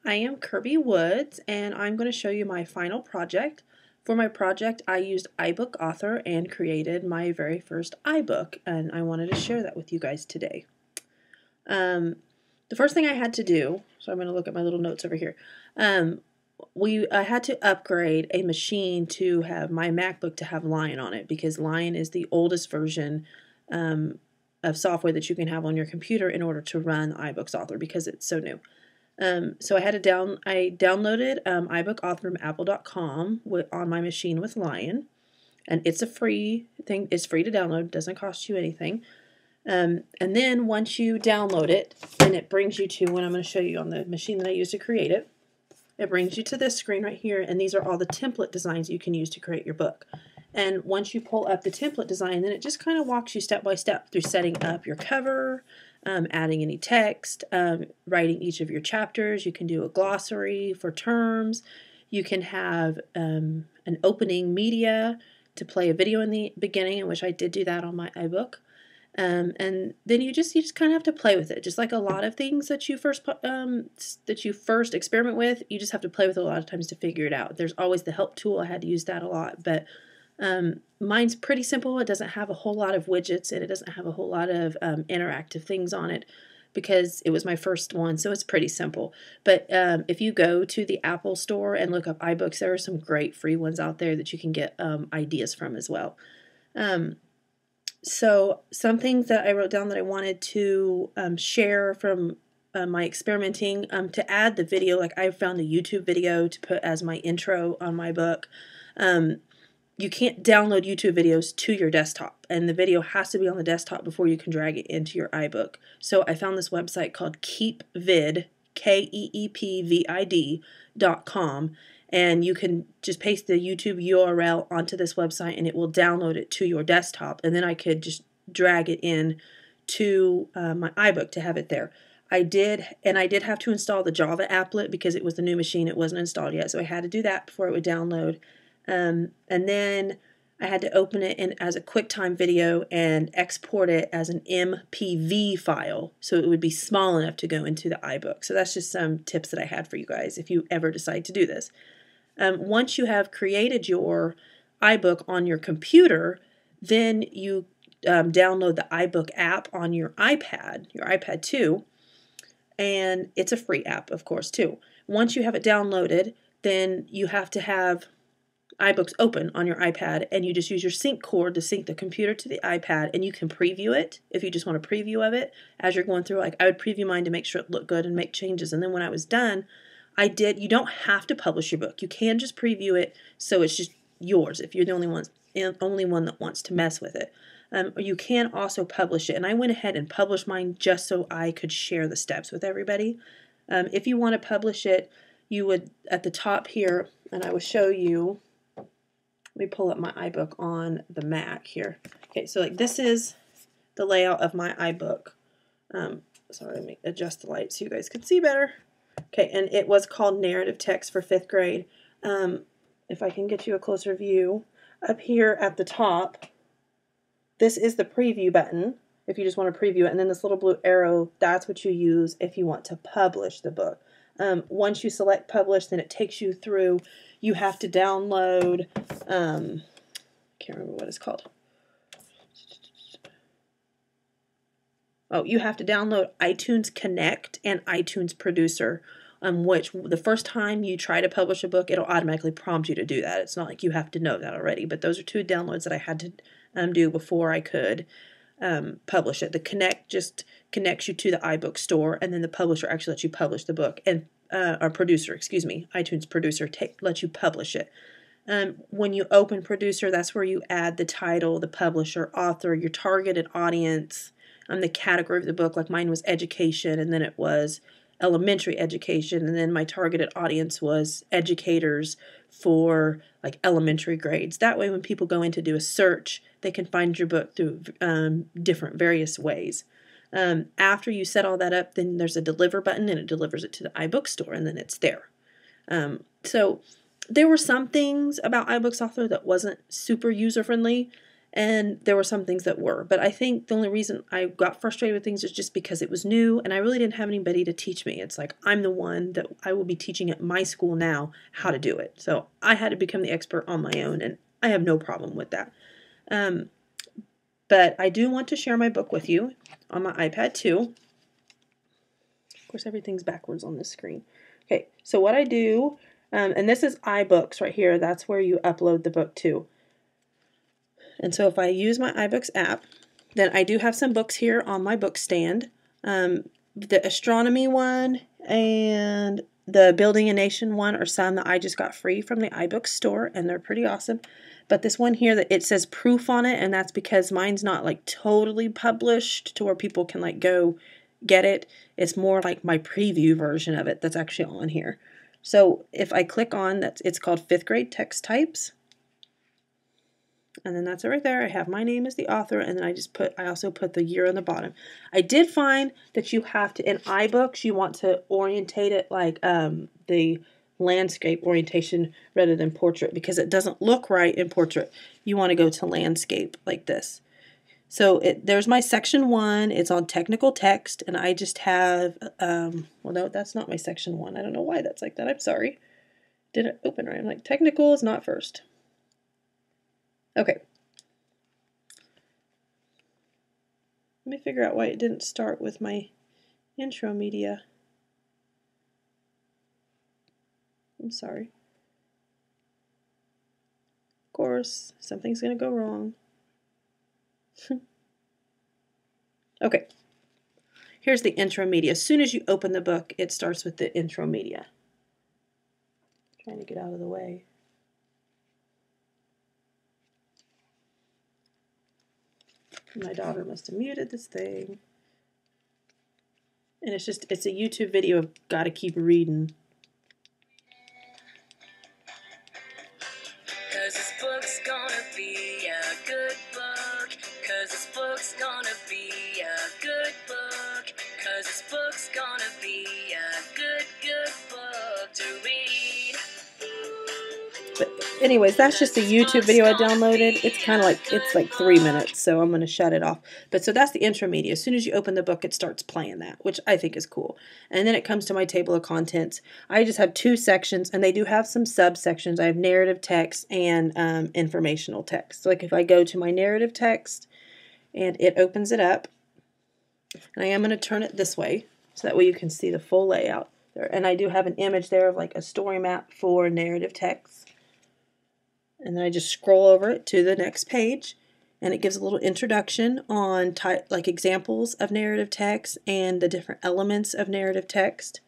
I am Kirby Woods, and I'm going to show you my final project. For my project, I used iBook Author and created my very first iBook, and I wanted to share that with you guys today. The first thing I had to do, so I'm going to look at my little notes over here. I had to upgrade a machine to have my MacBook to have Lion on it, because Lion is the oldest version of software that you can have on your computer in order to run iBooks Author, because it's so new. So I downloaded iBook Author from apple.com on my machine with Lion, and it's a free thing. It's free to download. It doesn't cost you anything. And then once you download it, then it brings you to what I'm going to show you on the machine that I used to create it. It brings you to this screen right here, and these are all the template designs you can use to create your book. And once you pull up the template design, then it just kind of walks you step by step through setting up your cover, adding any text, writing each of your chapters. You can do a glossary for terms. You can have an opening media to play a video in the beginning, in which I did do that on my iBook. And then you just kind of have to play with it, just like a lot of things that you first experiment with. You just have to play with it a lot of times to figure it out. There's always the help tool. I had to use that a lot, but mine's pretty simple. It doesn't have a whole lot of widgets, and it doesn't have a whole lot of interactive things on it, because it was my first one, so it's pretty simple. But if you go to the Apple Store and look up iBooks, there are some great free ones out there that you can get ideas from as well. So some things that I wrote down that I wanted to share from my experimenting, to add the video, like I found a YouTube video to put as my intro on my book. You can't download YouTube videos to your desktop, and the video has to be on the desktop before you can drag it into your iBook. So I found this website called KeepVid, KeepVid.com, and you can just paste the YouTube URL onto this website, and it will download it to your desktop, and then I could just drag it in to my iBook to have it there. I did have to install the Java applet because it was the new machine. It wasn't installed yet, so I had to do that before it would download. And then I had to open it as a QuickTime video and export it as an MPV file, so it would be small enough to go into the iBook. So that's just some tips that I had for you guys if you ever decide to do this. Once you have created your iBook on your computer, then you download the iBook app on your iPad 2, and it's a free app, of course, too. Once you have it downloaded, then you have to have iBooks open on your iPad, and you just use your sync cord to sync the computer to the iPad, and you can preview it if you just want a preview of it as you're going through. Like I would preview mine to make sure it looked good and make changes, and then when I was done, you don't have to publish your book. You can just preview it, so it's just yours if you're the only one that wants to mess with it. Or you can also publish it, and I went ahead and published mine just so I could share the steps with everybody. If you want to publish it, you would, at the top here, and I will show you. Let me pull up my iBook on the Mac here. Okay, so like this is the layout of my iBook. Sorry, let me adjust the light so you guys can see better. Okay, and it was called Narrative Text for 5th grade. If I can get you a closer view, up here at the top, this is the preview button if you just want to preview it, and then this little blue arrow, that's what you use if you want to publish the book. Once you select publish, then it takes you through. You have to download, I can't remember what it's called. Oh, you have to download iTunes Connect and iTunes Producer, which the first time you try to publish a book, it'll automatically prompt you to do that. It's not like you have to know that already, but those are two downloads that I had to do before I could publish it. The Connect just connects you to the iBook store, and then the Publisher actually lets you publish the book, and or Producer, excuse me, iTunes Producer lets you publish it. When you open Producer, that's where you add the title, the publisher, author, your targeted audience, the category of the book. Like mine was education, and then it was elementary education, and then my targeted audience was educators for like elementary grades. That way when people go in to do a search, they can find your book through different various ways. After you set all that up, then there's a deliver button, and it delivers it to the iBook store, and then it's there. So there were some things about iBooks Author that wasn't super user-friendly, and there were some things that were. But I think the only reason I got frustrated with things is just because it was new and I really didn't have anybody to teach me. It's like I'm the one that I will be teaching at my school now how to do it. So I had to become the expert on my own, and I have no problem with that. But I do want to share my book with you on my iPad too. Of course, everything's backwards on this screen. Okay, so what I do, and this is iBooks right here. That's where you upload the book to. And so if I use my iBooks app, then I do have some books here on my book stand. The astronomy one and the Building a Nation one are some that I just got free from the iBooks store, and they're pretty awesome. But this one here, that it says proof on it, and that's because mine's not like totally published to where people can like go get it. It's more like my preview version of it that's actually on here. So if I click on that, it's called 5th grade text types. And then that's it right there. I have my name as the author, and then I also put the year on the bottom. I did find that you have to, in iBooks, you want to orientate it like the landscape orientation rather than portrait, because it doesn't look right in portrait. You want to go to landscape like this. So there's my section 1. It's on technical text, and I just have, well, no, that's not my section 1. I don't know why that's like that. I'm sorry. Didn't open right. I'm like, technical is not first. Okay. Let me figure out why it didn't start with my intro media. I'm sorry. Of course, something's going to go wrong. Okay. Here's the intro media. As soon as you open the book, it starts with the intro media. Trying to get out of the way. My daughter must have muted this thing. And it's a YouTube video of gotta keep reading. Cause this book's gonna be a good book. Cause this book's gonna be a good book. Cause this book's gonna be a good book to read. But anyways, that's just a YouTube video I downloaded. It's kind of like, it's like 3 minutes, so I'm going to shut it off. But so that's the intro media. As soon as you open the book, it starts playing that, which I think is cool. And then it comes to my table of contents. I just have 2 sections, and they do have some subsections. I have narrative text and informational text. So like if I go to my narrative text, and it opens it up, and I am going to turn it this way, so that way you can see the full layout there. And I do have an image there of like a story map for narrative text. And then I just scroll over it to the next page, and it gives a little introduction on like examples of narrative text and the different elements of narrative text.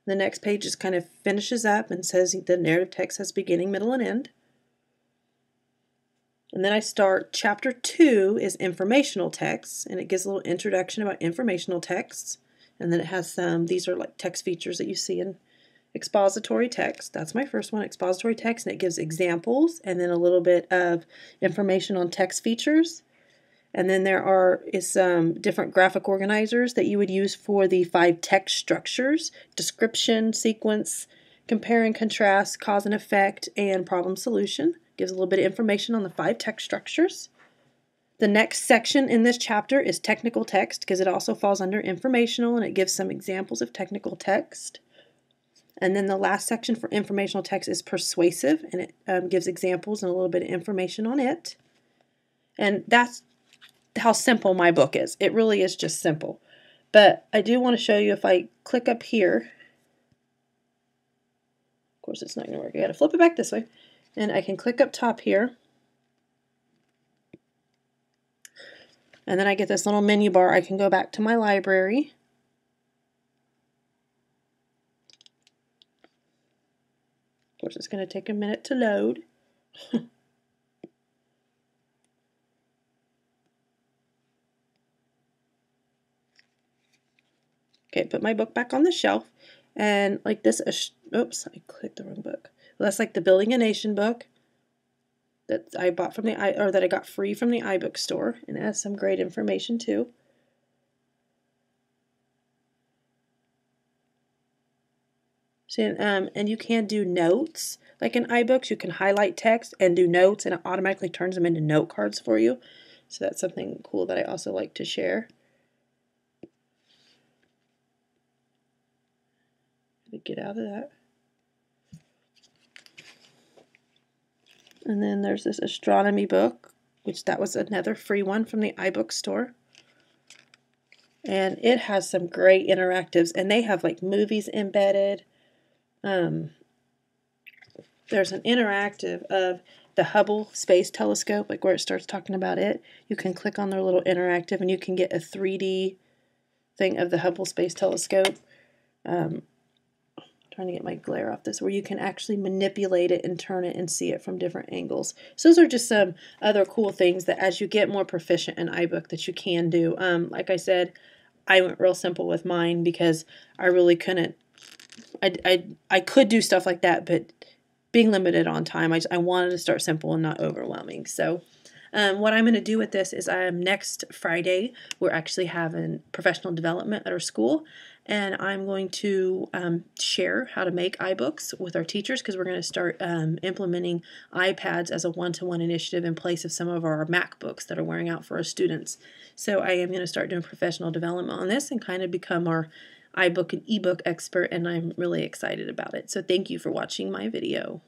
The next page just kind of finishes up and says the narrative text has beginning, middle, and end. And then I start chapter 2 is informational text, and it gives a little introduction about informational texts. And then it has these are like text features that you see in expository text. That's my first one, expository text, and it gives examples and then a little bit of information on text features. And then there is some different graphic organizers that you would use for the 5 text structures: description, sequence, compare and contrast, cause and effect, and problem solution. Gives a little bit of information on the 5 text structures. The next section in this chapter is technical text, because it also falls under informational, and it gives some examples of technical text. And then the last section for informational text is persuasive, and it gives examples and a little bit of information on it. And that's how simple my book is. It really is just simple. But I do want to show you, if I click up here, of course it's not going to work. I got to flip it back this way. And I can click up top here. And then I get this little menu bar. I can go back to my library. Of course, it's going to take a minute to load. Okay, put my book back on the shelf. And like this, oops, I clicked the wrong book. Well, that's like the Building a Nation book that I bought from that I got free from the iBook store, and it has some great information too. So, and you can do notes. Like in iBooks, you can highlight text and do notes, and it automatically turns them into note cards for you. So that's something cool that I also like to share. Get out of that. And then there's this astronomy book, which that was another free one from the iBook store. And it has some great interactives, and they have like movies embedded. There's an interactive of the Hubble Space Telescope, like where it starts talking about it. You can click on their little interactive and you can get a 3D thing of the Hubble Space Telescope. Trying to get my glare off this, where you can actually manipulate it and turn it and see it from different angles. So those are just some other cool things that as you get more proficient in iBook that you can do. Like I said, I went real simple with mine because I really couldn't, I could do stuff like that, but being limited on time, I wanted to start simple and not overwhelming. So what I'm going to do with this is next Friday, we're actually having professional development at our school, and I'm going to share how to make iBooks with our teachers because we're going to start implementing iPads as a one-to-one initiative in place of some of our MacBooks that are wearing out for our students. So I am going to start doing professional development on this and kind of become our iBook and ebook expert, and I'm really excited about it. So thank you for watching my video.